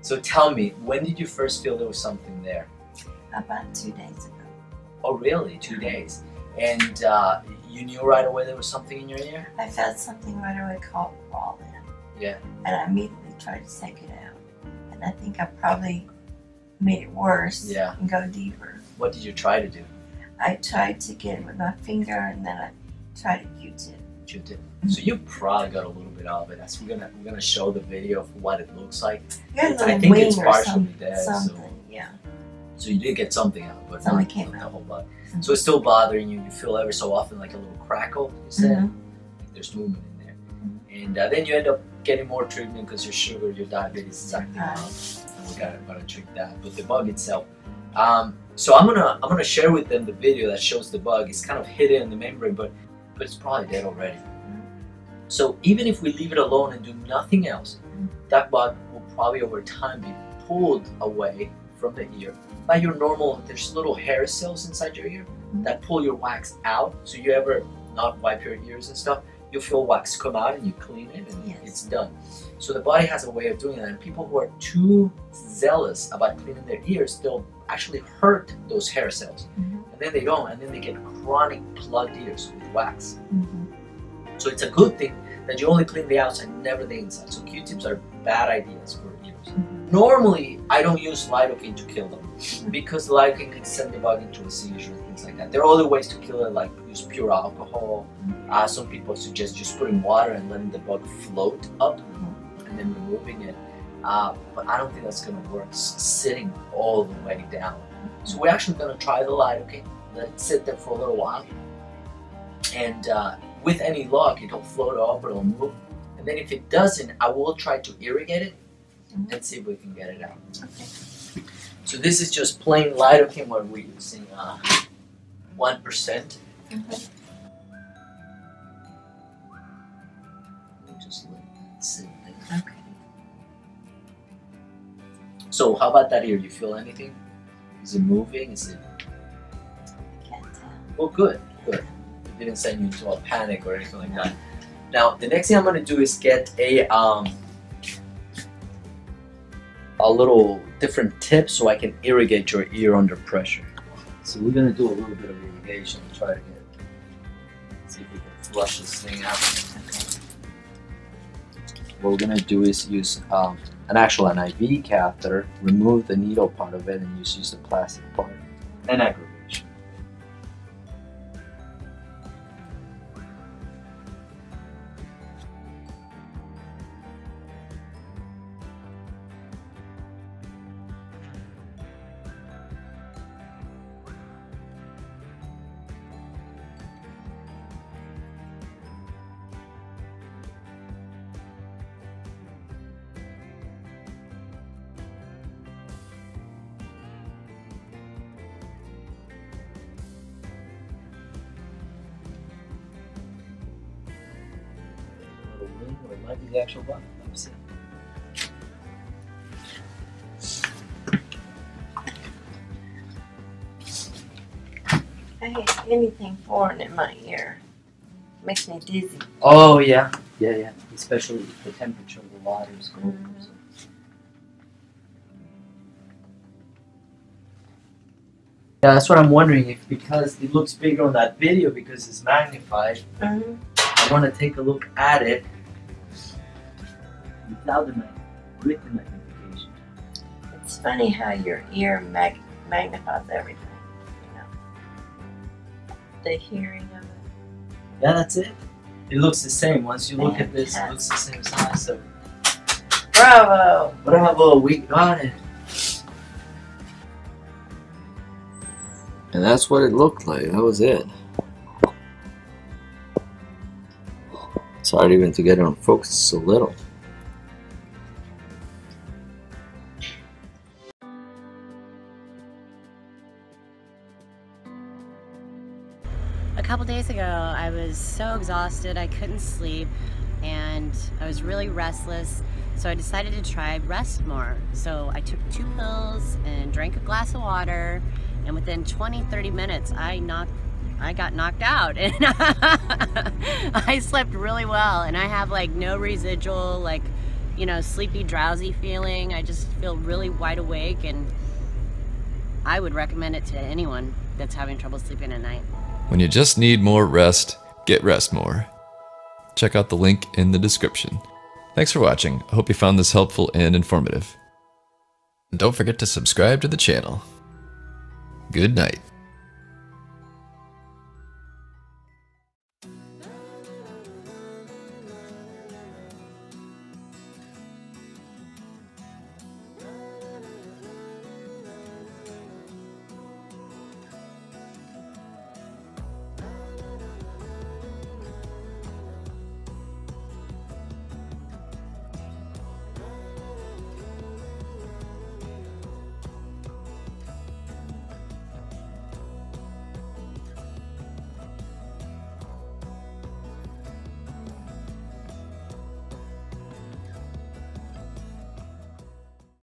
So tell me, when did you first feel there was something there? About 2 days ago. Oh really? 2 days. And you knew right away there was something in your ear? I felt something right away called crawling. Yeah. And I immediately tried to take it out. And I think I probably made it worse. Yeah. And go deeper. What did you try to do? I tried to get it with my finger, and then I tried a Q-tip. Q-tip. So you probably got a little bit of it. As we're gonna show the video of what it looks like. I think it's partially dead. Something, yeah. So you did get something out, but Something not came the out. whole body. So it's still bothering you. You feel every so often like a little crackle. You said there's movement in there, and then you end up getting more treatment because your sugar, your diabetes is acting up, and we gotta treat that. But the bug itself. So I'm gonna share with them the video that shows the bug. It's kind of hidden in the membrane, but it's probably dead already. So even if we leave it alone and do nothing else, that bug will probably over time be pulled away from the ear by your normal. There's little hair cells inside your ear that pull your wax out. So you ever not wipe your ears and stuff, you feel wax come out and you clean it and it's done. So the body has a way of doing that, and people who are too zealous about cleaning their ears, they'll actually hurt those hair cells, and then they don't, and then they get chronic plugged ears with wax. So it's a good thing that you only clean the outside, never the inside. So Q-tips are bad ideas for ears. Normally, I don't use lidocaine to kill them because lidocaine can send the bug into a seizure and things like that. There are other ways to kill it, like use pure alcohol. Some people suggest just putting water and letting the bug float up and then removing it. But I don't think that's going to work sitting all the way down. So we're actually going to try the lidocaine, let it sit there for a little while, and with any luck, it'll float up, it'll move, and then if it doesn't, I will try to irrigate it and see if we can get it out. Okay. So this is just plain lidocaine where we're using 1%. Just let it sit there. Okay. So how about that ear? You feel anything? Is it moving? Is it? I can't tell. Oh, good, good. It didn't send you into a panic or anything like that. Now, the next thing I'm going to do is get a little different tip so I can irrigate your ear under pressure. So we're going to do a little bit of irrigation and try to see if we can flush this thing out. What we're going to do is use an IV catheter, remove the needle part of it, and use the plastic part and aggravation. Or it might be the actual button. Let me see. I hate anything foreign in my ear. Makes me dizzy. Oh yeah, yeah. Especially if the temperature of the water is cold. So. Yeah, that's what I'm wondering, if because it looks bigger on that video because it's magnified. I want to take a look at it without the with the magnification. It's funny how your ear magnifies everything. You know, the hearing of it. Yeah, that's it. It looks the same. Once you look at this, it looks the same size. So, bravo! Bravo! We got it. And that's what it looked like. That was it. It's hard even to get it on focus. It's so little. A couple days ago, I was so exhausted I couldn't sleep, and I was really restless, so I decided to try Rest More. So I took 2 pills and drank a glass of water, and within 20-30 minutes I got knocked out, and I slept really well, and I have like no residual you know, sleepy, drowsy feeling. I just feel really wide awake, and I would recommend it to anyone that's having trouble sleeping at night. When you just need more rest, get Rest More. Check out the link in the description. Thanks for watching. I hope you found this helpful and informative. And don't forget to subscribe to the channel. Good night.